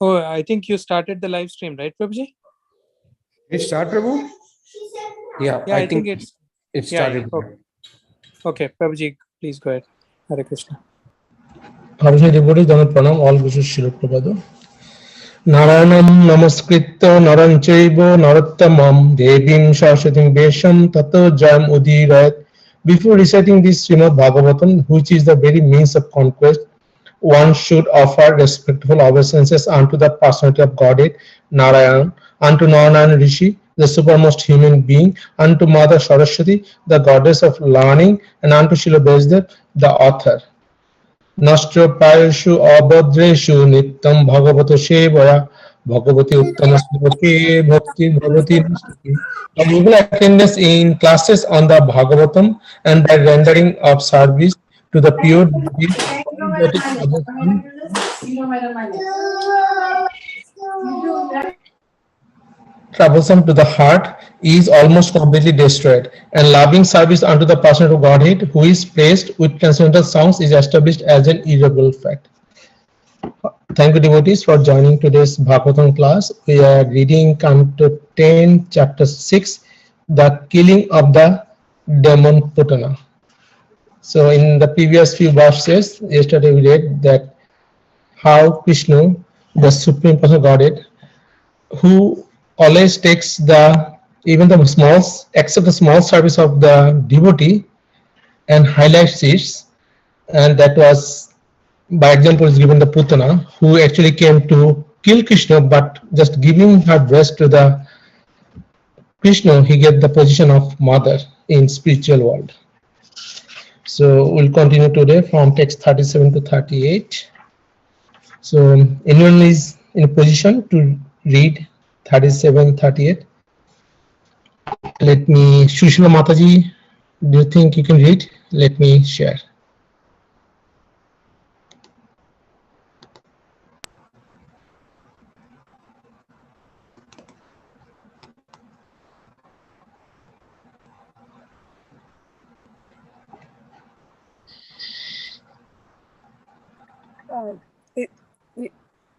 Oh, I think you started the live stream, right, Prabhuji? It start, Prabhu? Yeah, Yeah, I think it yeah, started. okay, Prabhuji, please go ahead. Hare Krishna. Hare devotees, Dhamma Pranam, all wishes Śrīla Prabhupada. Narayanam namaskritya naram chaiva narottamam devim saraswatim vesham tato jayam udirayat. Before reciting this Śrīmad-Bhāgavatam, which is the very means of conquest, one should offer respectful obeisances unto the personality of Godhead, Narayan, unto Narayan Rishi, the supermost human being, unto Mother Saraswati, the goddess of learning, and unto Srila Vyasadeva, the author. Nastro Payashu Abhadreshu Nityaṁ bhāgavata-sevayā bhagavati uttama sloke bhakti bhavati nistati. A regular attendance in classes on the Bhagavatam and by rendering of service to the pure devotees troublesome to the heart is almost completely destroyed, and loving service unto the person of Godhead who is praised with transcendental songs is established as an irrevocable fact. Thank you, devotees, for joining today's Bhagavatam class. We are reading Canto 10, Chapter 6, the killing of the demon Putana. So in the previous few verses, yesterday we read that how Krishna, the Supreme Person of Godhead, who always takes the even the small, accept the small service of the devotee and highlights it, and that was, by example, is given the Putana, who actually came to kill Krishna, but just giving her breast to the Krishna, he get the position of mother in spiritual world. So we'll continue today from text 37 to 38. So anyone is in a position to read 37, 38? Let me, Shushila Mataji, do you think you can read? Let me share.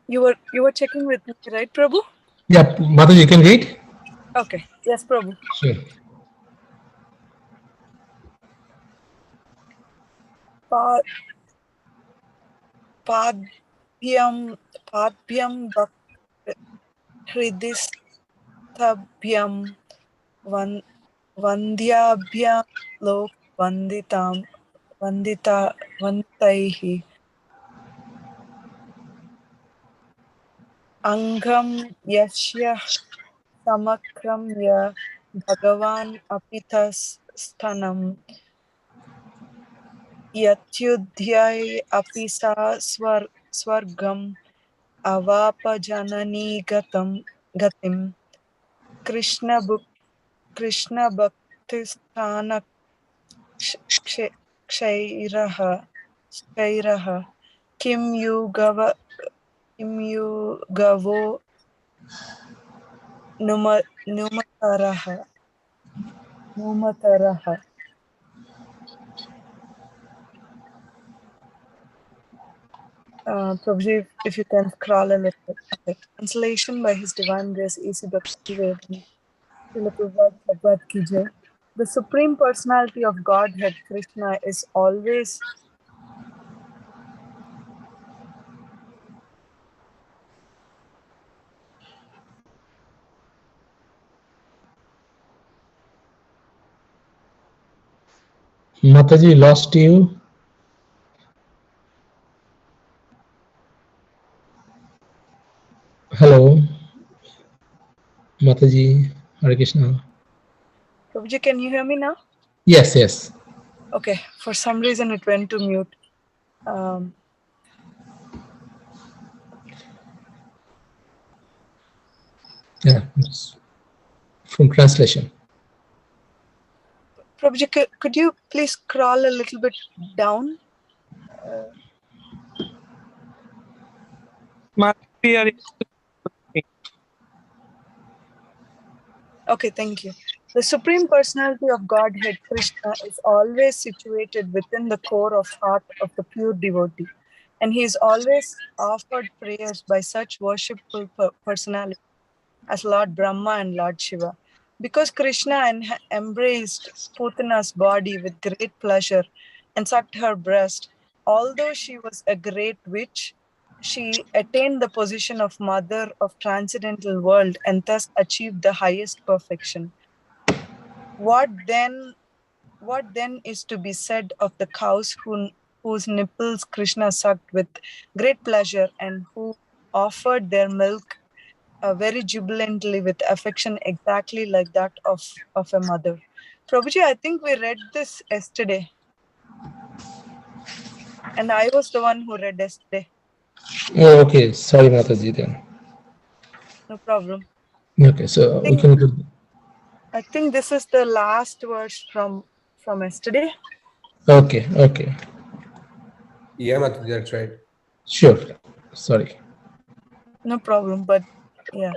You were checking with me, right, Prabhu? Yeah, Mataji, you can read? Okay. Yes, Prabhu. Sure. Padbhyam hridistabhyam vandyabhyam lok vanditaihi angam yashya samakramya bhagavan apitas stanam yatyudhyay apisa swargam avapajanani gatim Krishna bhaktisthana kshairaha kim yugavo numataraha. Prabhuji, if you can scroll a little bit. Okay. Translation by His Divine Grace A.C. Bhaktivedanta Srila Prabhupada Ki Jai. The Supreme Personality of Godhead, Krishna, is always Mataji, lost you. Hello, Mataji, Hare Krishna. Prabhuji, can you hear me now? Yes, yes. Okay. For some reason, it went to mute. Yeah, it's from translation. Prabhuji, could you please scroll a little bit down? Okay, thank you. The Supreme Personality of Godhead, Krishna, is always situated within the core of heart of the pure devotee, and he is always offered prayers by such worshipful personalities as Lord Brahma and Lord Shiva. Because Krishna embraced Putana's body with great pleasure and sucked her breast, although she was a great witch, she attained the position of mother of transcendental world and thus achieved the highest perfection. What then is to be said of the cows whose nipples Krishna sucked with great pleasure and who offered their milk very jubilantly with affection exactly like that of a mother? Prabhuji, I think we read this yesterday. And I was the one who read yesterday. Oh, okay. Sorry, Mataji then. No problem. Okay, so we can go. I think this is the last verse from yesterday. Okay, okay. Yeah, Mataji, that's right. Sure. Sorry. No problem, but yeah.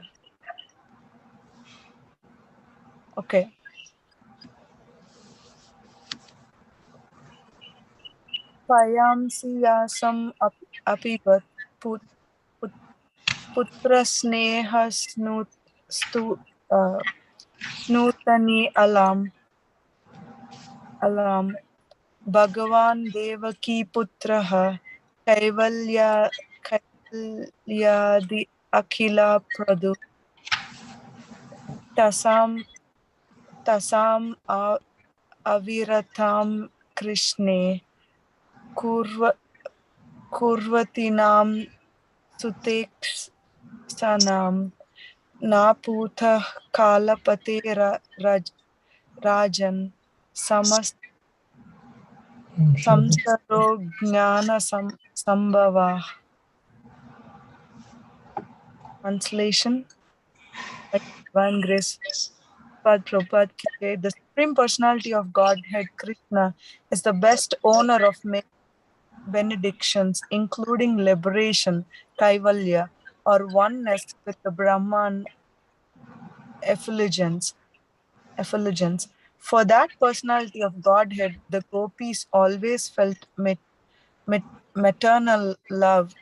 Okay. Payamsi yasam apivat put putra sneha snutani alam Bhagavan Devaki Putraha Kaivalyadi Akhila Pradu Tasam Aviratam Krishne Kurvatinam Suteksanam Naputha Kalapate Rajan Samsaro Jnana Sambhava. Translation by Divine Grace. Prabhupada ki jai. The Supreme Personality of Godhead, Krishna, is the best owner of many benedictions, including liberation, kaivalya, or oneness with the Brahman effulgence. For that personality of Godhead, the gopis always felt maternal love,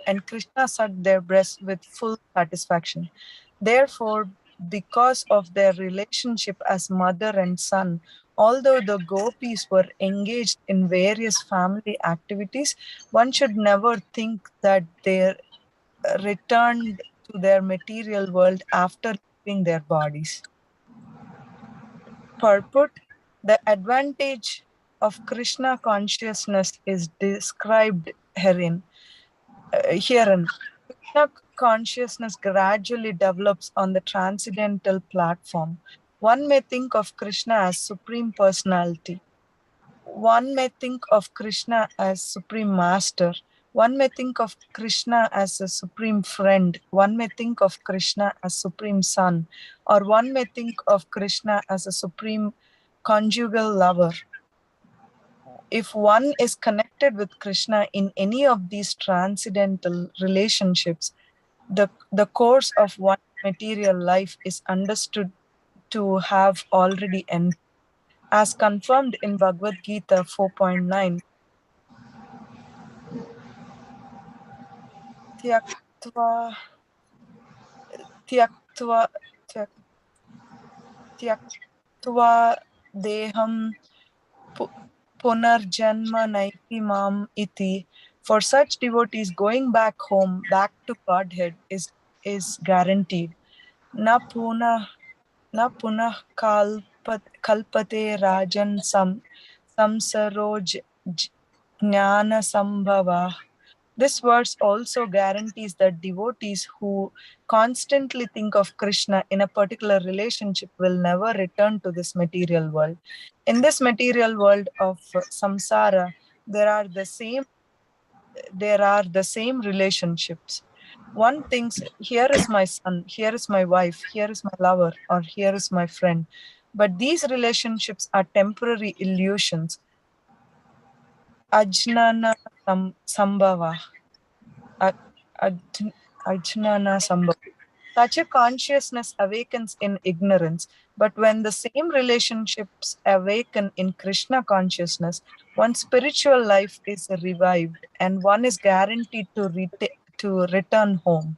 and Krishna sucked their breasts with full satisfaction. Therefore, because of their relationship as mother and son, although the gopis were engaged in various family activities, one should never think that they returned to their material world after leaving their bodies. Purport: the advantage of Krishna consciousness is described herein. Krishna consciousness gradually develops on the transcendental platform. One may think of Krishna as Supreme Personality. One may think of Krishna as Supreme Master. One may think of Krishna as a Supreme Friend. One may think of Krishna as Supreme Son. Or one may think of Krishna as a Supreme Conjugal Lover. If one is connected with Krishna in any of these transcendental relationships, the course of one's material life is understood to have already ended. As confirmed in Bhagavad Gita 4.9, Tyaktva Tyaktva Tyaktva Deham Punarjanma Naiti Mam Iti. For such devotees, going back home, back to Godhead is guaranteed. Na punah kalpate rajan samsaroj jnana sambhava. This verse also guarantees that devotees who constantly think of Krishna in a particular relationship will never return to this material world. In this material world of samsara, there are the same relationships. One thinks, here is my son, here is my wife, here is my lover, or here is my friend. But these relationships are temporary illusions. Ajnana sambhava. Ajnana sambhava. Such a consciousness awakens in ignorance, but when the same relationships awaken in Krishna consciousness, one's spiritual life is revived and one is guaranteed to return home.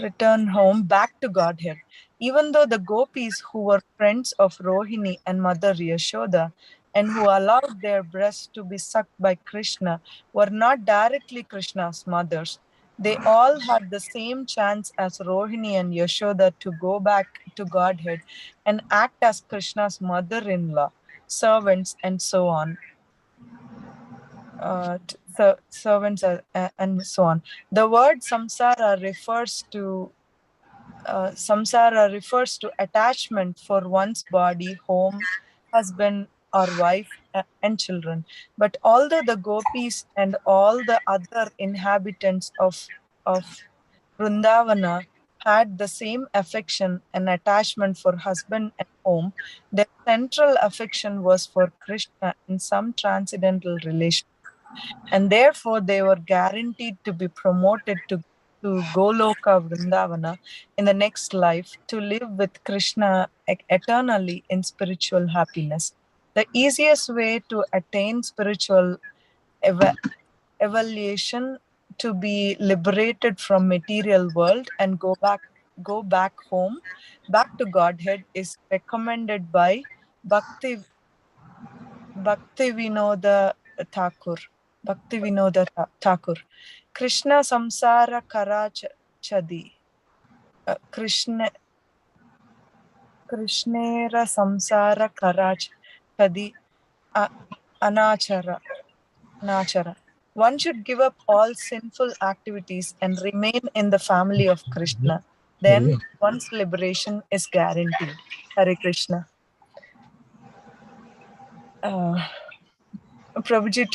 Return home back to Godhead. Even though the gopis who were friends of Rohini and Mother Yashoda and who allowed their breasts to be sucked by Krishna were not directly Krishna's mothers, they all had the same chance as Rohini and Yashoda to go back to Godhead and act as Krishna's mother-in-law, servants, and so on. Servants and so on. The word samsara refers to attachment for one's body, home, husband or wife, and children. But although the gopis and all the other inhabitants of Vrindavana had the same affection and attachment for husband and home, their central affection was for Krishna in some transcendental relation. And therefore they were guaranteed to be promoted to Goloka Vrindavana in the next life to live with Krishna eternally in spiritual happiness. The easiest way to attain spiritual evaluation, to be liberated from material world and go back home, back to Godhead, is recommended by Bhakti Vinoda Thakur. Bhakti Vinoda Thakur. Krishna samsara karachadi. Krishnera samsara karachadi anachara. One should give up all sinful activities and remain in the family of Krishna. Then one's liberation is guaranteed. Hare Krishna. Prabhuji,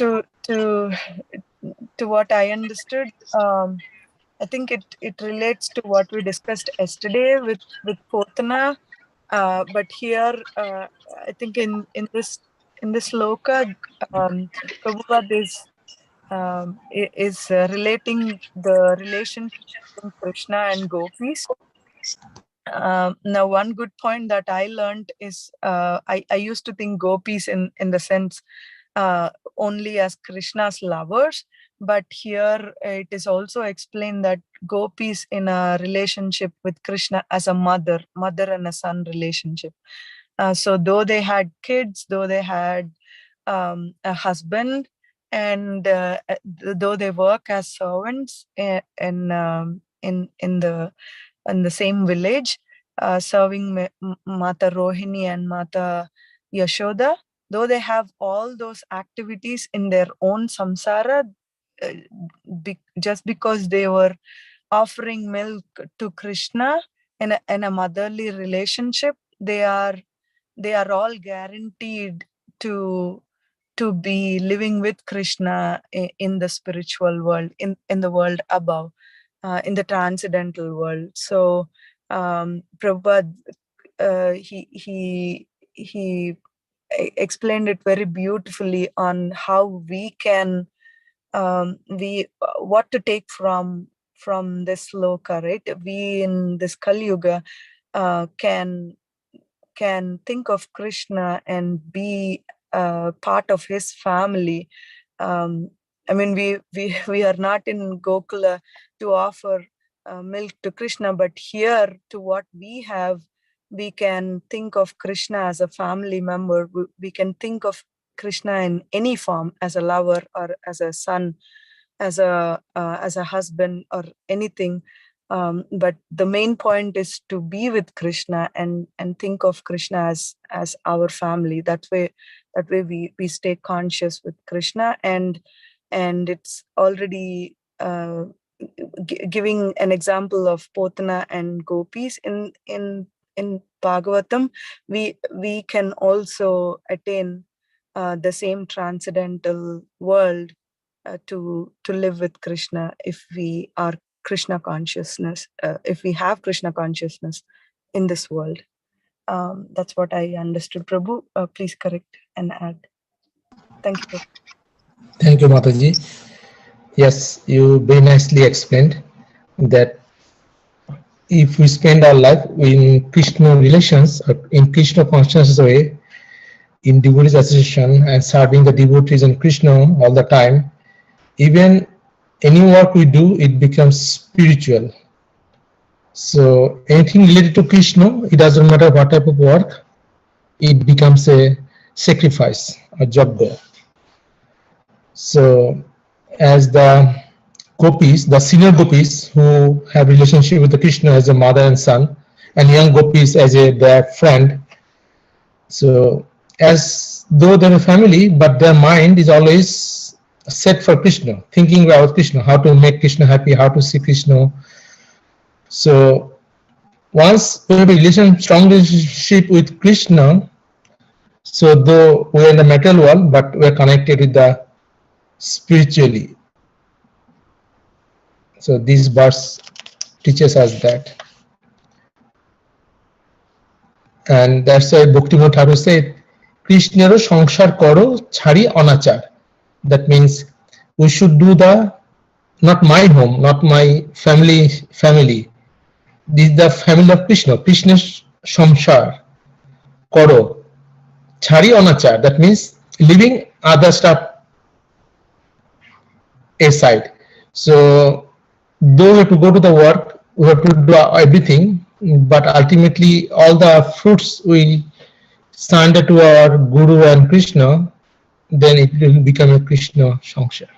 to what I understood, I think it relates to what we discussed yesterday with Putana, but here I think in this sloka, Prabhupada is relating the relationship between Krishna and gopis. Now, one good point that I learned is I used to think gopis in the sense only as Krishna's lovers, but here it is also explained that gopis in a relationship with Krishna as a mother and a son relationship. So though they had kids, though they had a husband, and though they work as servants in the same village, serving Mata Rohini and Mata Yashoda, though they have all those activities in their own samsara, just because they were offering milk to Krishna in a motherly relationship, they are all guaranteed to be living with Krishna in the spiritual world, in the world above, in the transcendental world. So Prabhupada, he explained it very beautifully on how we can what to take from this sloka, right? We in this Kali Yuga can think of Krishna and be part of his family. I mean, we are not in Gokula to offer milk to Krishna, but here, to what we have, we can think of Krishna as a family member. We can think of Krishna in any form, as a lover or as a son, as a husband or anything. But the main point is to be with Krishna and think of Krishna as our family. That way we stay conscious with Krishna, and it's already giving an example of Putana and gopis in Bhagavatam. We can also attain the same transcendental world to live with Krishna if we are Krishna consciousness, if we have Krishna consciousness in this world. That's what I understood. Prabhu, please correct and add. Thank you. Thank you, Mataji. Yes, you very nicely explained that if we spend our life in Krishna relations, or in Krishna consciousness way, in devotees association and serving the devotees and Krishna all the time, even any work we do, it becomes spiritual. So anything related to Krishna, it doesn't matter what type of work, it becomes a sacrifice, a yajna. So as the gopis, the senior gopis who have relationship with the Krishna as a mother and son, and young gopis as their friend, so as though they're a family, but their mind is always set for Krishna, thinking about Krishna, how to make Krishna happy, how to see Krishna. So once we have a strong relationship with Krishna, so though we are in the material world, but we are connected with the spiritually. So this verse teaches us that. And that's why Bhaktivinoda Thakur said, Krishnero samsar karo chhari anachar. That means we should do the, not my home, not my family. This is the family of Krishna. Krishna's samsar karo chhari anachar. That means leaving other stuff aside. So though we have to go to the work, we have to do everything, but ultimately all the fruits we surrender to our Guru and Krishna, then it will become a Krishna samsar.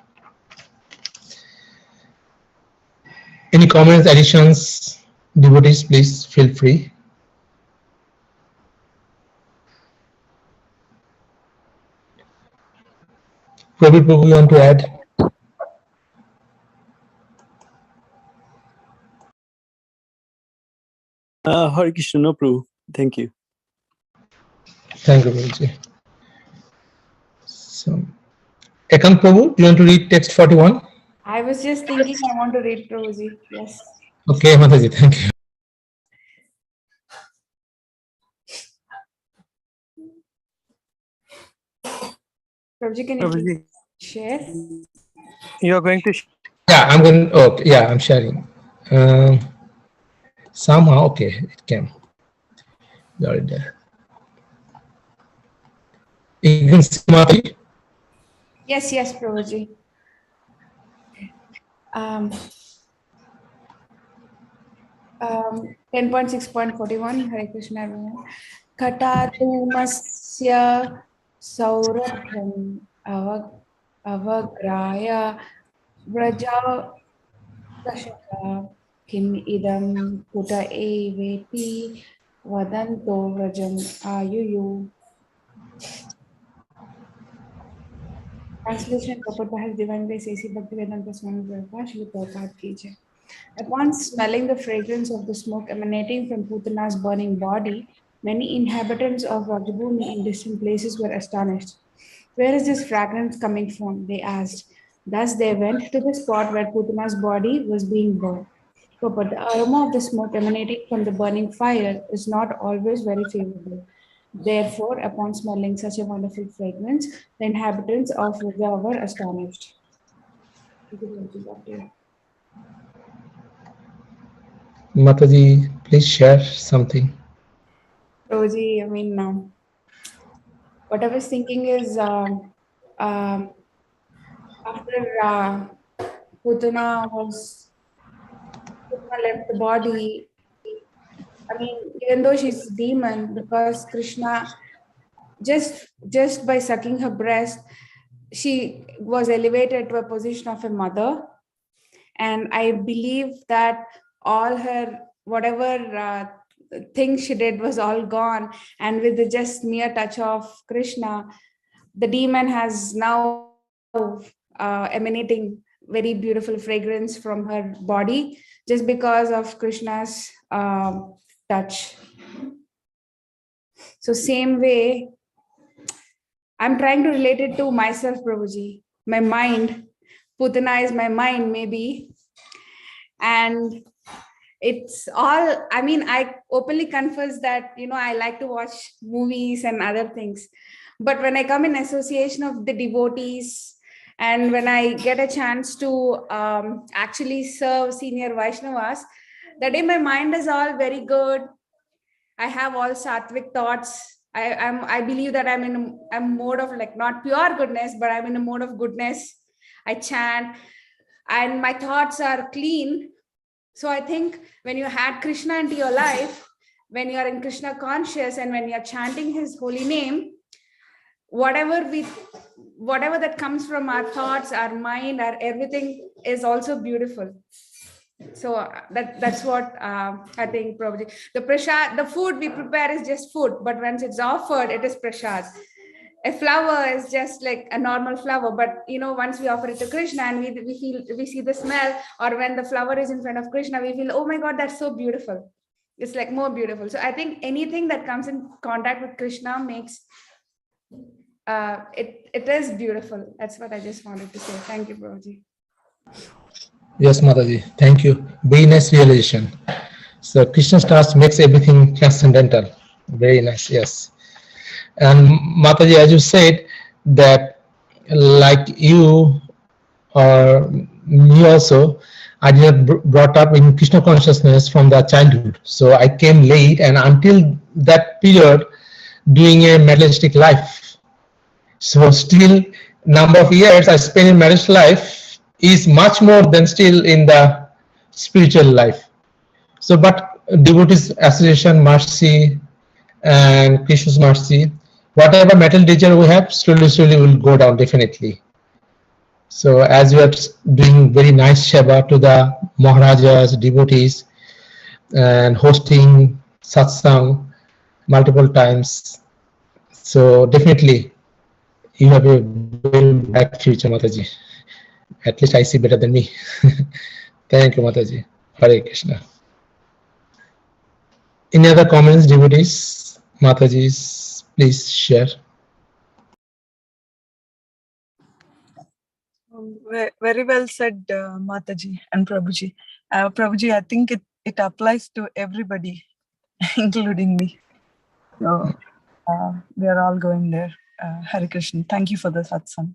Any comments, additions, devotees, please feel free. Prabhu, you want to add? Hare Kṛṣṇa, no, Prabhu. Thank you. Thank you, Prabhuji. So, Ekant Prabhu, do you want to read text 41? I was just thinking I want to read Prabhuji. Yes. Okay, Mataji, thank you. Prabhuji, can you please Prabhuji, share? you are going to. Yeah, I'm going. Okay, yeah, I'm sharing. Somehow, okay, it came. Got it there. You can see Mataji. Yes, yes, Prabhuji. 10.6.41, Hare Krishna, everyone. Katadumasya saurabham avagraya vraja dashaka kim idam puta eveti vadanto vrajam ayuyu. Translation purport by His Divine Grace A.C. Bhaktivedanta Swami Prabhupada Śrīla Prabhupada ki jai. Upon smelling the fragrance of the smoke emanating from Putana's burning body, many inhabitants of Rajabhumi in distant places were astonished. Where is this fragrance coming from? They asked. Thus they went to the spot where Putana's body was being burned. But the aroma of the smoke emanating from the burning fire is not always very favorable. Therefore, upon smelling such a wonderful fragrance, the inhabitants of Raja were astonished. Mataji, please share something. Roji, I mean, what I was thinking is after Putana left the body, I mean, even though she's a demon, because Krishna, just by sucking her breast, she was elevated to a position of a mother. And I believe that all her, whatever things she did was all gone. And with the just mere touch of Krishna, the demon has now emanating very beautiful fragrance from her body just because of Krishna's touch. So same way, I'm trying to relate it to myself, Prabhuji. My mind, Putana is my mind maybe. And it's all, I mean, I openly confess that, I like to watch movies and other things. But when I come in association of the devotees, and when I get a chance to actually serve senior Vaishnavas, That day my mind is all very good. I have all sattvic thoughts. I believe that I'm in a mode of like not pure goodness, but I'm in a mode of goodness. I chant and my thoughts are clean. So I think when you had Krishna into your life, when you are in Krishna conscious and when you're chanting his holy name, whatever that comes from our thoughts, our mind, our everything is also beautiful. So that's what I think probably the food we prepare is just food, but once it's offered, it is prasad. A flower is just like a normal flower, but once we offer it to Krishna and we see the smell, or when the flower is in front of Krishna, we feel, oh my God, that's so beautiful. It's like more beautiful. So I think anything that comes in contact with Krishna makes it is beautiful. That's what I just wanted to say. Thank you, Prabhuji. Yes, Mataji. Thank you. Very nice realization. So Krishna stars makes everything transcendental. Very nice. Yes. And Mataji, as you said, that like you or me also, I did brought up in Krishna consciousness from the childhood. So I came late, and until that period, doing a materialistic life. So still, number of years I spent in marriage life is much more than still in the spiritual life. So, but devotees association, mercy, and Krishna's mercy, whatever material desire we have, slowly will go down definitely. So as we are doing very nice Sheva to the Maharajas, devotees, and hosting satsang multiple times, so definitely you have a very bright future, Mataji. At least I see better than me. Thank you, Mataji. Hare Krishna. Any other comments, devotees? Matajis, please share. Very well said, Mataji and Prabhuji. Prabhuji, I think it applies to everybody, including me. So we are all going there. Hare Krishna. Thank you for the satsang.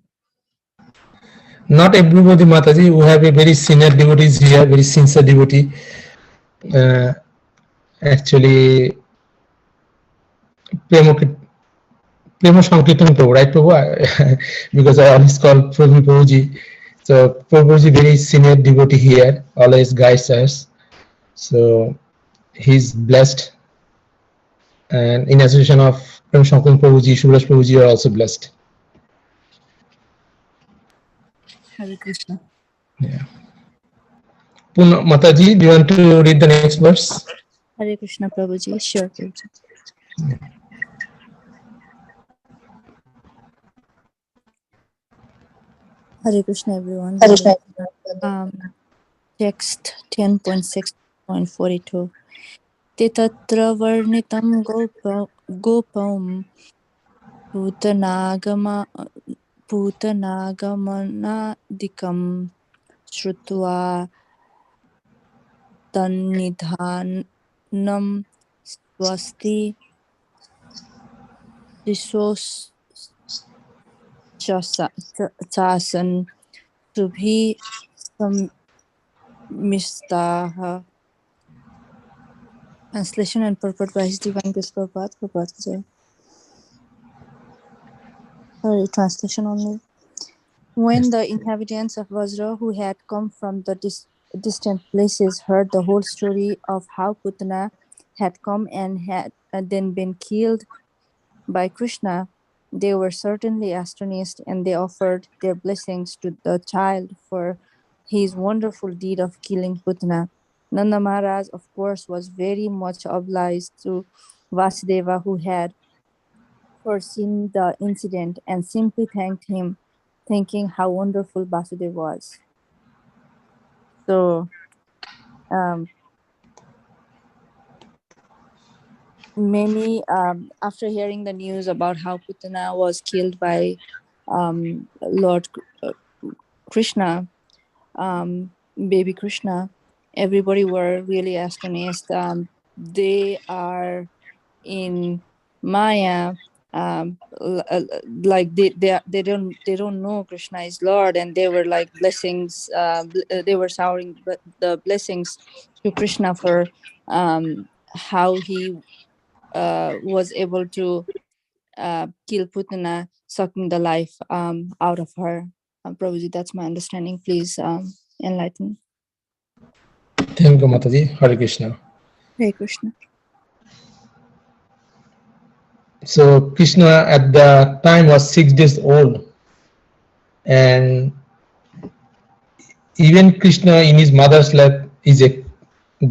Not everybody, Mataji. We have a very senior devotees here, very sincere devotee. Actually, Prema Sankirtan Prabhu, right, Prabhu? Because I always call Prabhuji. So Prabhuji, very senior devotee here, always guides us. So he's blessed. And in association of Prema Sankirtan Prabhuji, Subhash Prabhuji are also blessed. Hare Krishna. Yeah. Mataji, do you want to read the next verse? Hare Krishna, Prabhuji. Sure, Prabhuji. Hare Krishna, everyone. Text 10.6.42. Te tatra varnitam gopam putanagamana-dikam shrutva tannidhanam swasti sisos chasan subhi samistaha. Translation and purport by His Divine Grace Prabhupada. Sorry, translation only. When the inhabitants of Vajra, who had come from the distant places, heard the whole story of how Putana had come and had then been killed by Krishna, they were certainly astonished, and they offered their blessings to the child for his wonderful deed of killing Putana. Nanda Maharaj, of course, was very much obliged to Vasudeva, who had foreseen the incident, and simply thanked him, thinking how wonderful Vasudeva was. So, many, after hearing the news about how Putana was killed by Lord Krishna, baby Krishna, everybody were really astonished. They are in Maya, like they don't know Krishna is Lord, and they were like blessings. They were showering the blessings to Krishna for how he was able to kill Putana, sucking the life out of her. Prabhuji, that's my understanding. Please enlighten. Thank you, Mataji. Hare Krishna. Hare Krishna. So Krishna at the time was 6 days old, and even Krishna in his mother's lap is a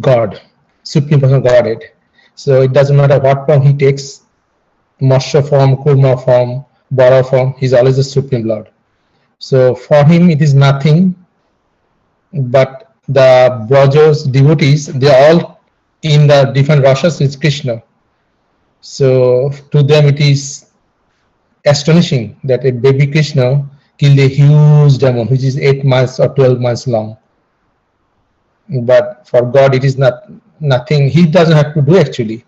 god, supreme personal Godhead. So it doesn't matter what form he takes, Matsya form, Kurma form, Bara form, he's always the Supreme Lord. So for him it is nothing, but the Brajas devotees, they are all in the different rashas with Krishna. So to them it is astonishing that a baby Krishna killed a huge demon which is 8 months or 12 months long. But for God it is nothing. He doesn't have to do actually.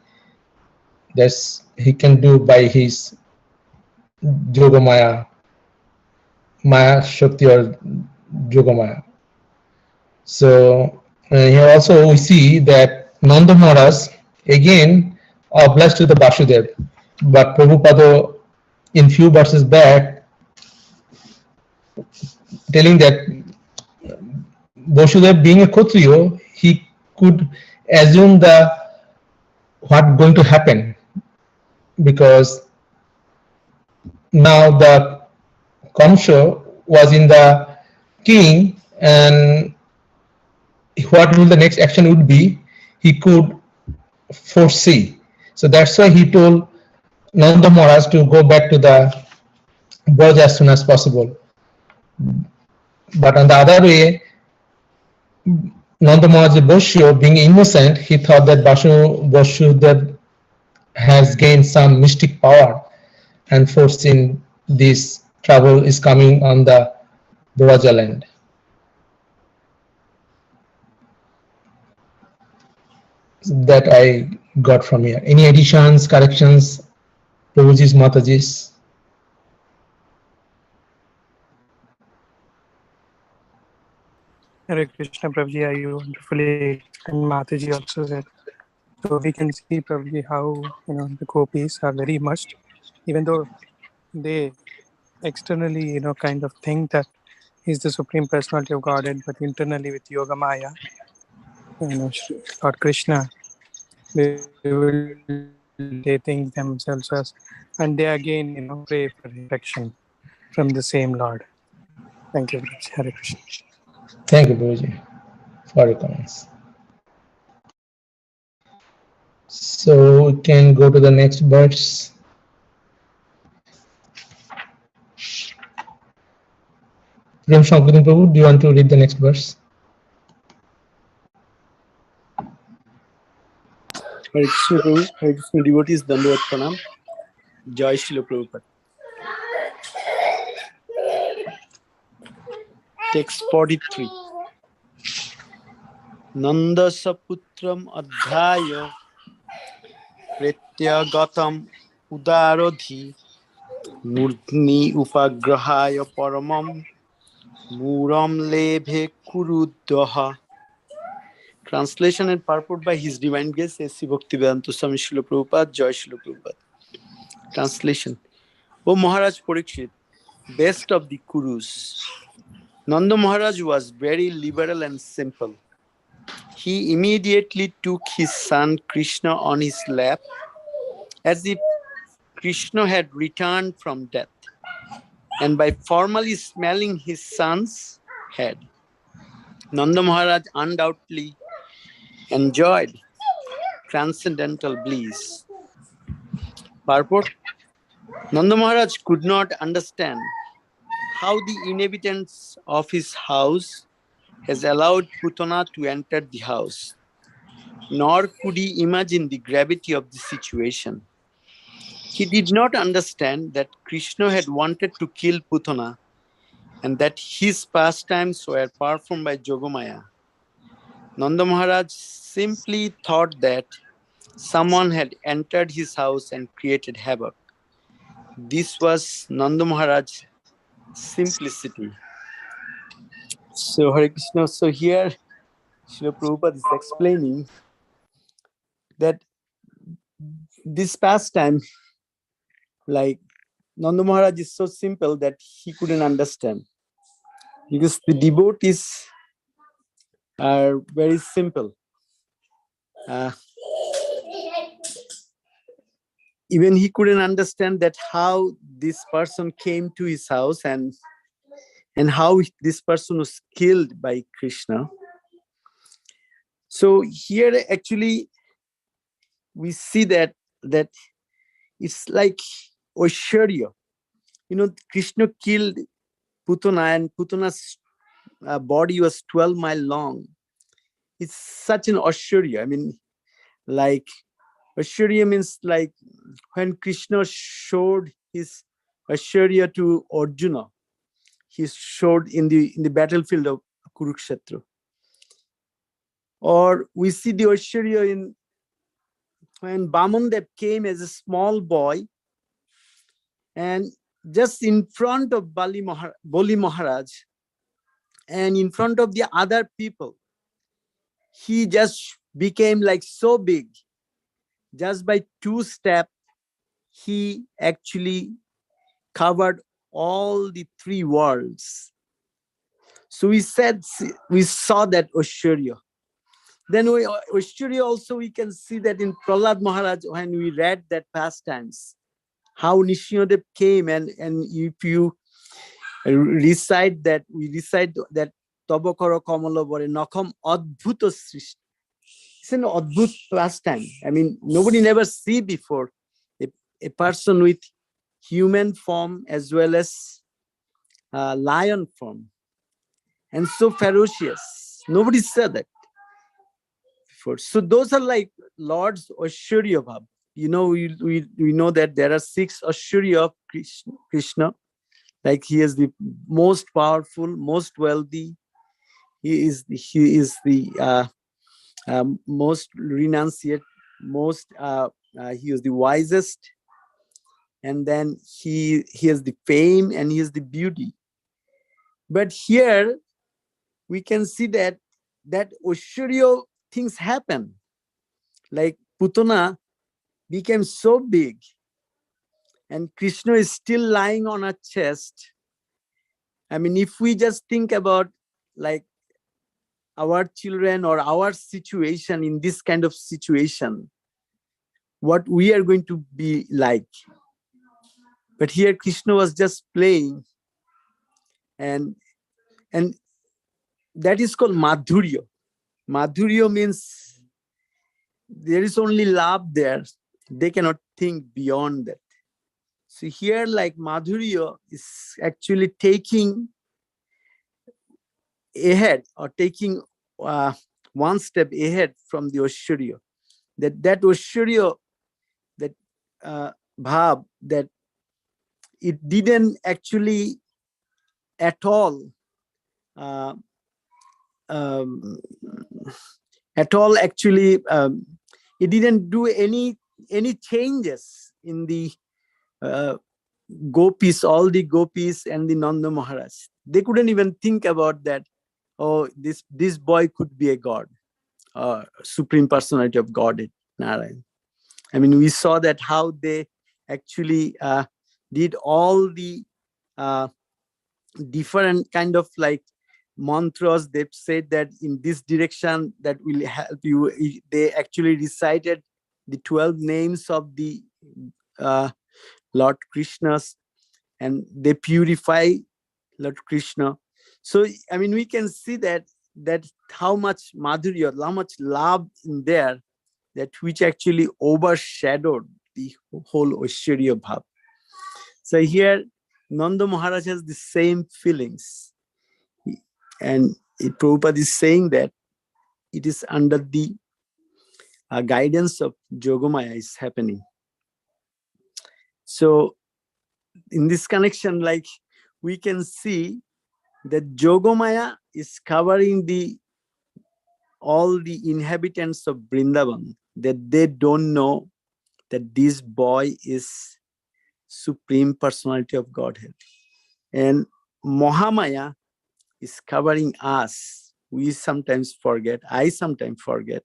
That's he can do by his Yogamaya, Maya Shakti or Yogamaya. So here also we see that Nanda Maharaj again are blessed with the Vasudev, but Prabhupada in few verses back telling that Vasudev being a Kshatriya, he could assume what going to happen, because now the Kamsa was in the king, and what will the next action would be, he could foresee. So that's why he told Nanda Maharaj to go back to the Braj as soon as possible. But on the other way, Nanda Maharaj Bosho, being innocent, he thought that Vasudev has gained some mystic power and foreseen this trouble is coming on the Braja land. That I got from here. Any additions, corrections, Prabhuji's, Mataji's? Hare Krishna, Prabhuji, you wonderfully explained. Mataji also said. So we can see, Prabhuji, how the gopis are very immersed, even though they externally kind of think that he's the Supreme Personality of Godhead, but internally with Yoga Maya, Lord Krishna, they think themselves as, and they again pray for protection from the same Lord. Thank you, Prabhuji. Hare Krishna. Thank you, Prabhuji, for your comments. So we can go to the next verse. Prem Shankar Prabhu, do you want to read the next verse? Hare Krishna Prabhu, Hare Krishna devotees, Dandavat Pranam, Jai Srila Prabhupada. Text 43. Nanda saputram adhyaya pretyagatam udarodhi murdni upagrahaya paramam muram lebhe kurudaha. Translation and purport by His Divine Grace A.C. Bhaktivedanta Swami Srila Prabhupada, Jai Srila Prabhupada. Translation. O Maharaj Parikshit, best of the Kurus, Nanda Maharaj was very liberal and simple. He immediately took his son Krishna on his lap as if Krishna had returned from death, and by formally smelling his son's head, Nanda Maharaj undoubtedly enjoyed transcendental bliss. Purport. Nanda Maharaj could not understand how the inhabitants of his house has allowed Putana to enter the house, nor could he imagine the gravity of the situation. He did not understand that Krishna had wanted to kill Putana and that his pastimes were performed by Yogamaya. Nanda Maharaj simply thought that someone had entered his house and created havoc. this was Nanda Maharaj's simplicity. So Hare Krishna. So here Srila Prabhupada is explaining that this pastime, like Nanda Maharaj is so simple that he couldn't understand, because the devotees are very simple. Even he couldn't understand that how this person came to his house and how this person was killed by Krishna. So here actually we see that it's like Oishwarya. Krishna killed Putana, and Putana's body was 12 miles long. It's such an Oishwarya. I mean, like Oishwarya means like when Krishna showed his Oishwarya to Arjuna, he showed in the battlefield of Kurukshetra. Or we see the Oishwarya in when Bamandev came as a small boy, and just in front of Bali Maharaj and in front of the other people, he just became like so big. Just by 2 steps, he actually covered all the 3 worlds. So we saw that Oishwarya. Then Oishwarya also we can see that in Prahlad Maharaj when we read that pastimes, how Nishingadev came, and if you recite that, we recite that Tabakara Kamala Bore Nakam Adbhuta Srishti. It's an Adbhut pastime. I mean, nobody never see before a person with human form as well as lion form, and so ferocious. Nobody said that before. So those are like Lord's Oishwarya Bhav. We know that there are 6 Oishwarya of Krishna. Like he is the most powerful, most wealthy. He is the most renunciate, most he is the wisest, and then he has the fame and he has the beauty. But here we can see that Oishwarya things happen. Like Putana became so big, and Krishna is still lying on her chest. I mean, if we just think about like our children or our situation in this kind of situation, what we are going to be like. But here Krishna was just playing, and that is called Madhurya. Madhurya means there is only love there. They cannot think beyond that. So here, like Madhurya is actually taking ahead or taking 1 step ahead from the Oishwarya. That Oishwarya, that bhav, that it didn't actually at all actually it didn't do any changes in the gopis, all the gopis and the Nanda Maharaj. They couldn't even think about that, oh, this boy could be a god, supreme personality of Godhead, Narayan. I mean, we saw that how they actually did all the different kind of like mantras. They've said that in this direction that will help you. They actually recited the 12 names of the Lord Krishna's, and they purify Lord Krishna. So I mean, we can see that how much madhurya, how much love in there, that which actually overshadowed the whole Oishwarya Bhav. So here Nanda Maharaj has the same feelings, and Prabhupada is saying that it is under the guidance of Yogamaya is happening. So in this connection, like we can see that Yogamaya is covering all the inhabitants of Vrindavan, that they don't know that this boy is Supreme Personality of Godhead. And Mahamaya is covering us. We sometimes forget, I sometimes forget,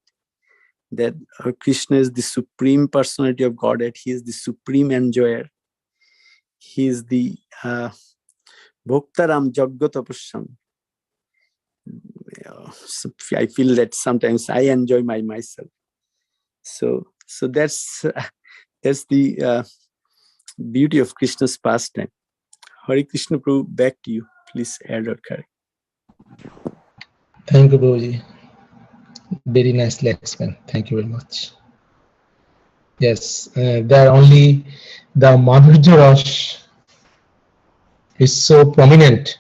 that Krishna is the Supreme Personality of Godhead. He is the Supreme Enjoyer. He is the Bhoktaram Jaggatapusham. I feel that sometimes I enjoy myself. So that's the beauty of Krishna's pastime. Hare Krishna Prabhu, back to you. Please add or correct. Thank you, Prabhuji. Very nicely explained. Thank you very much. Yes, there only the Madhurya Rash is so prominent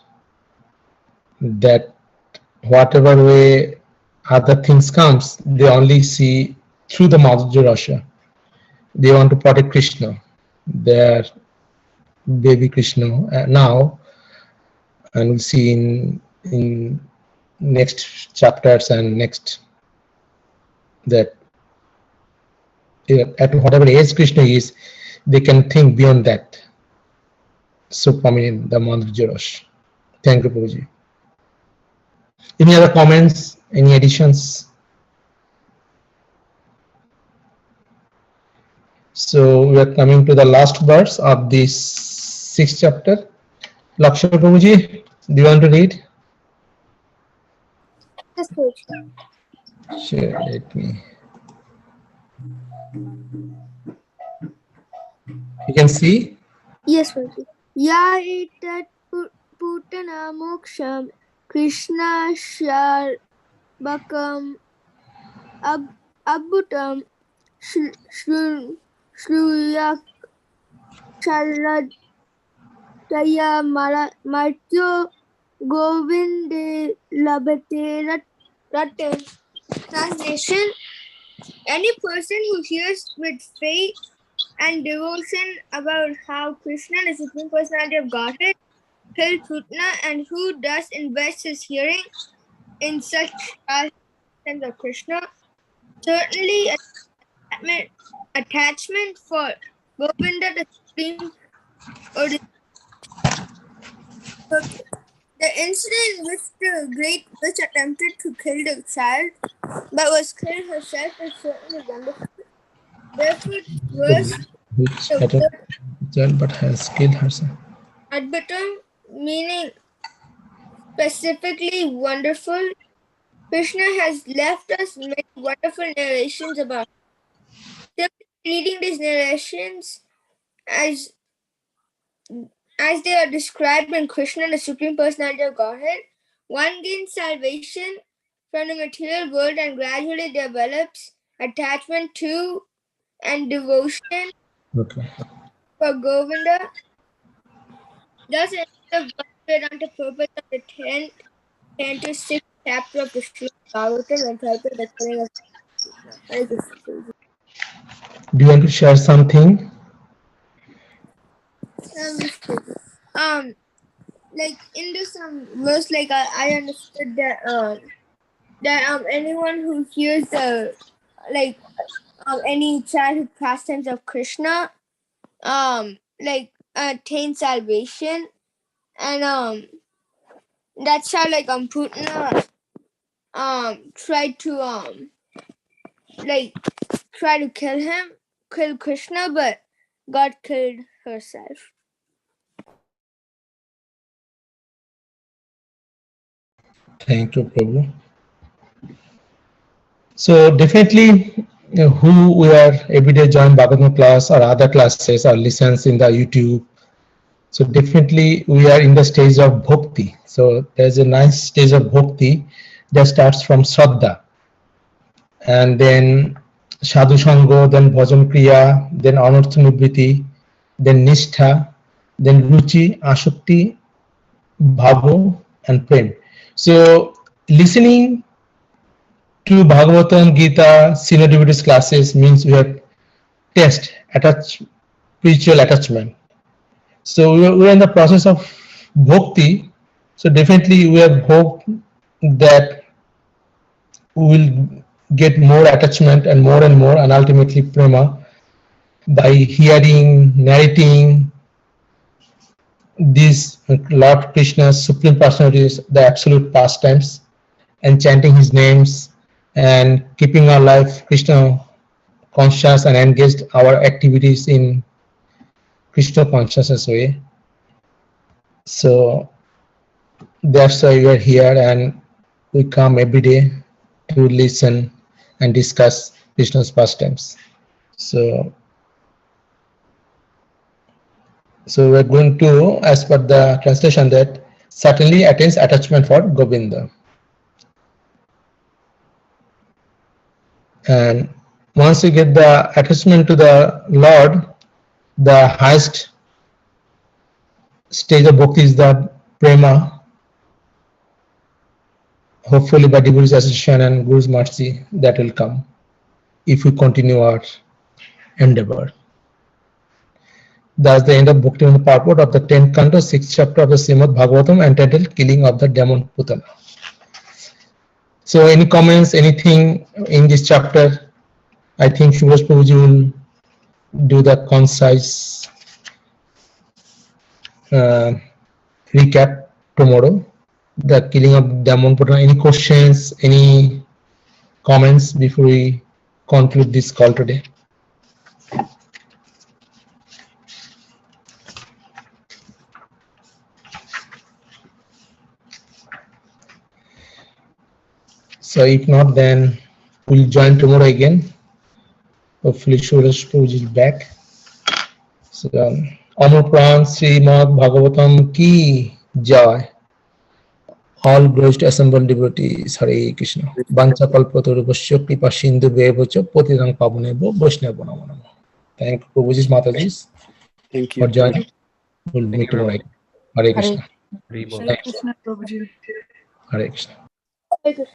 that whatever way other things comes, they only see through the Madhurya Rasha. They want to protect Krishna, their baby Krishna now, and we'll see in next chapters and next that at whatever age Krishna is, they can think beyond that. So prominent, the Madhurya Rasha. Thank you, Prabhuji. Any other comments? Any additions? So we are coming to the last verse of this 6th chapter. Lakshya Prabhuji, do you want to read? Yes, Prabhuji. Sure, let me. You can see? Yes, Prabhuji. Ya etat putana moksham Krishna sharbakam abhutam shruyak charataya martyo govinde labate ratan. Translation: any person who hears with faith and devotion about how Krishna, the Supreme Personality of Godhead, killed Putana, and who thus invests his hearing in such pastimes of Krishna, certainly attachment for Govinda, the Supreme, or the incident in which the great witch attempted to kill the child, but was killed herself, is certainly wonderful. Therefore, verse But has killed herself. Adbhutam, meaning specifically wonderful. Krishna has left us many wonderful narrations about him. Simply reading these narrations as they are described in Krishna, the Supreme Personality of Godhead, one gains salvation from the material world and gradually develops attachment to and devotion for Govinda. Thus, in the Vedanta purpose of the 10th to 6th chapter of the Śrīmad-Bhāgavatam entitled The Killing of Krishna. Do you want to share something? Like in this verse, like I understood that anyone who hears the any childhood pastimes of Krishna, attain salvation, and that's how Putana tried to try to kill Krishna, but God killed herself. Thank you, Prabhu. So definitely, who we are everyday join Bhagavatam class or other classes or listens in the YouTube. So definitely we are in the stage of bhakti. So there's a nice stage of bhakti that starts from Shraddha, and then Sadhu Sangha, then Bhajan Kriya, then Anartha Nivriti, then Nishtha, then Ruchi, Ashakti, Bhavo, and Prem. So listening to Bhagavatam, Gita, senior devotees classes means we have spiritual attachment. So we are in the process of bhakti. So definitely we have hope that we will get more attachment and more, and ultimately prema by hearing, narrating, these Lord Krishna's supreme personalities, the absolute pastimes, and chanting his names and keeping our life Krishna conscious and engaged our activities in Krishna consciousness way. So that's why we are here, and we come every day to listen and discuss Krishna's pastimes. So we're going to, as per the translation, that certainly attains attachment for Govinda. And once we get the attachment to the Lord, the highest stage of bhakti is the prema. Hopefully by devotees association and Guru's mercy, that will come if we continue our endeavor. That's the end of Bhakti purport of the 10th canto, 6th chapter of the Śrīmad-Bhāgavatam, entitled Killing of the Demon Putana. So any comments, anything in this chapter? I think Subhash Prabhuji will do the concise recap tomorrow. The killing of demon Putana. Any questions, any comments before we conclude this call today? So if not, then we'll join tomorrow again. Hopefully Subhash Prabhuji is back. So Anupran Śrīmad-Bhāgavatam ki jai. All glories to assembled devotees. Hare Kṛṣṇa. Vancha kalpatarubhasya kripa sindhu bheva-cha patitānaṁ pāvanebhyo vaishnava namo namo. Thank you, Prabhuji Mataji, Thank you. for joining. We'll meet tomorrow. Hare Kṛṣṇa. Hare Krishna, Prabhuji. Hare Kṛṣṇa. Hare Krishna.